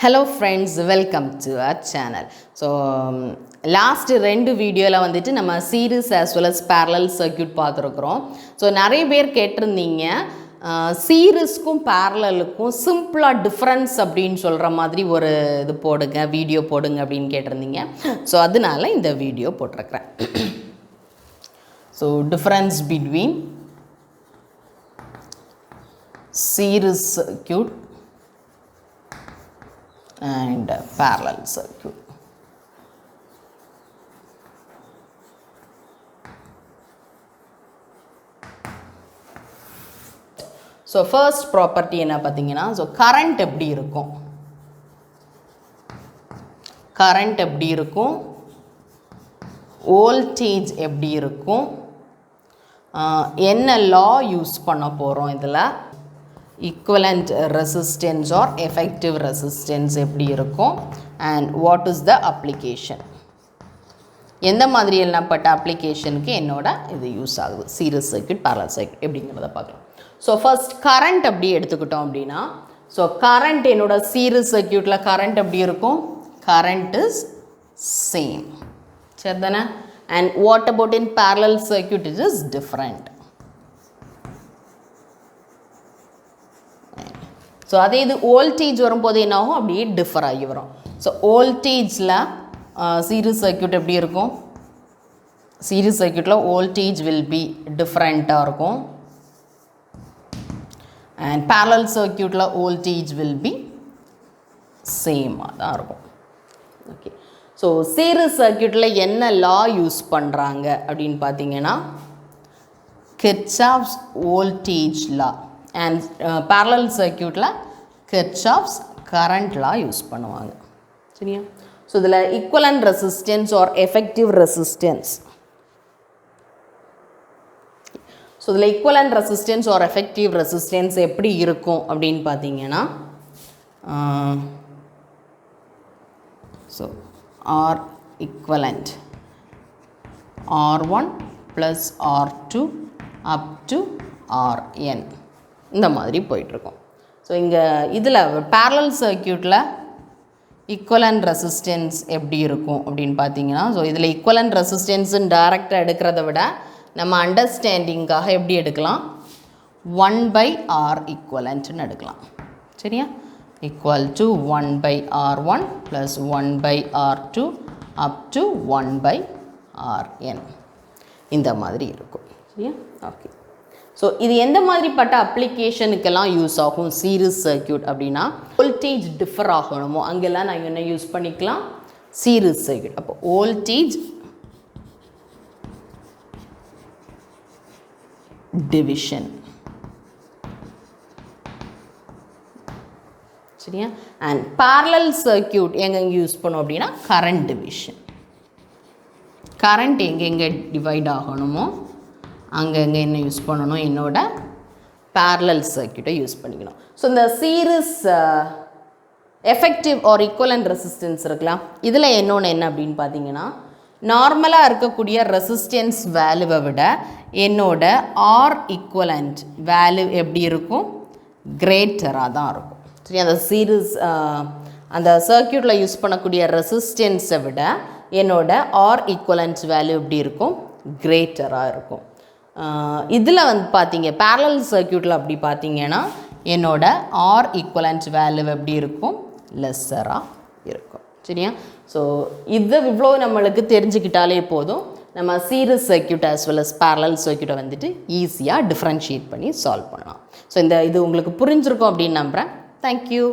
Hello friends, welcome to our channel. So last ரெண்டு வீடியோல வந்துட்டு நம்ம series as well as parallel circuit பார்த்திருக்கிறோம். So நிறைய பேர் கேட்டிருந்தீங்க சீரிஸ்க்கும் parallelக்கும் சிம்பிளா டிஃபரன்ஸ் அப்படின்னு சொல்ற மாதிரி ஒரு இது போடுங்க வீடியோ போடுங்க அப்படின்னு கேட்டிருந்தீங்க. So அதனால இந்த வீடியோ போட்டுருக்கேன். So difference between series circuit and parallel circuit. So first property என்ன பாத்தீங்கன்னா so current எப்படி இருக்கும் voltage எப்படி இருக்கும் என்ன law யூஸ் பண்ண போறோம் இதுல equivalent resistance or effective resistance எப்படி இருக்கும் and what is the application எந்த மாதிரி என்னப்பட்ட applicationக்கு என்னோட இது யூஸ் ஆகுது series circuit parallel circuit எப்படிங்கறத பார்க்கலாம். So first current அப்படி எடுத்துக்கிட்டோம் அப்படினா so current என்னோட series circuitல current எப்படி இருக்கும் current is same சரிதானே and what about in parallel circuit it is different. So அதே இது voltage வரும்போது என்ன ஆகும் அப்படியே டிஃபர் ஆகி வரும். ஸோ வோல்டேஜில் சீரிஸ் சர்க்யூட் எப்படி இருக்கும் சீரிஸ் சர்க்யூட்டில் வோல்டேஜ் வில் பி டிஃப்ரெண்ட்டாக இருக்கும் அண்ட் parallel சர்க்யூட்டில் வோல்டேஜ் வில் பி சேமாக தான் இருக்கும். ஓகே ஸோ சீரிஸ் சர்க்யூட்டில் என்ன லா யூஸ் பண்ணுறாங்க அப்படின்னு பார்த்தீங்கன்னா Kirchoffs voltage law and parallel circuitல Kirchoffs current law use பண்ணுவாங்க சரியா. ஸோ இதில் equivalent resistance or effective resistance so இதில் equivalent resistance or effective resistance எப்படி இருக்கும் அப்படின்னு பார்த்தீங்கன்னா so R equivalent R1 plus R2 up to Rn இந்த மாதிரி போயிட்டுருக்கும். ஸோ இங்கே இதில் parallel சர்க்யூட்டில் equivalent resistance எப்படி இருக்கும் அப்படின்னு பார்த்தீங்கன்னா ஸோ இதில் equivalent resistance டைரெக்டாக எடுக்கிறத விட நம்ம அண்டர்ஸ்டாண்டிங்காக எப்படி எடுக்கலாம் 1/R equivalentன்னு எடுக்கலாம் சரியா equal to 1/R1 plus 1/R2 up to 1/Rn இந்த மாதிரி இருக்கும் சரியா. ஓகே ஸோ இது எந்த மாதிரிப்பட்ட அப்ளிகேஷனுக்கெல்லாம் யூஸ் ஆகும் சீரிஸ் சர்க்யூட் அப்படின்னா வோல்டேஜ் டிஃபர் ஆகணுமோ அங்கெல்லாம் நான் என்ன யூஸ் பண்ணிக்கலாம் சீரிஸ் சர்க்யூட். அப்போ வோல்டேஜ் டிவிஷன் சரியா அண்ட் parallel சர்க்யூட் எங்கெங்கே யூஸ் பண்ணோம் அப்படின்னா கரண்ட் டிவிஷன் கரண்ட் எங்கெங்கே டிவைட் ஆகணுமோ அங்கங்கே என்ன யூஸ் பண்ணணும் என்னோட parallel சர்க்யூட்டை யூஸ் பண்ணிக்கணும். ஸோ இந்த series effective or equivalent resistance இருக்கலாம் இதில் இன்னொன்று என்ன அப்படின்னு பார்த்தீங்கன்னா நார்மலாக இருக்கக்கூடிய ரெசிஸ்டன்ஸ் வேல்யூவை விட என்னோட ஆர் ஈக்குவலண்ட் வேல்யூ எப்படி இருக்கும் கிரேட்டராக தான் இருக்கும் சரி. அந்த சீரிஸ் அந்த சர்க்யூட்டில் யூஸ் பண்ணக்கூடிய ரெசிஸ்டன்ஸை விட என்னோட ஆர் ஈக்குவலண்ட் வேல்யூ எப்படி இருக்கும் கிரேட்டராக இருக்கும். இதில் வந்து பார்த்தீங்க parallel சர்க்யூட்டில் அப்படி பார்த்தீங்கன்னா என்னோட ஆர் ஈக்குவலண்ட் வேல்யூ எப்படி இருக்கும் லெஸ்ஸராக இருக்கும் சரியா. ஸோ இது இவ்வளோ நம்மளுக்கு தெரிஞ்சுக்கிட்டாலே போதும் நம்ம series circuit as well as parallel சர்க்யூட்டை வந்துட்டு ஈஸியாக டிஃப்ரென்ஷியேட் பண்ணி சால்வ் பண்ணலாம். ஸோ இது உங்களுக்கு புரிஞ்சிருக்கும் அப்படின்னு நம்புகிறேன். தேங்க்யூ.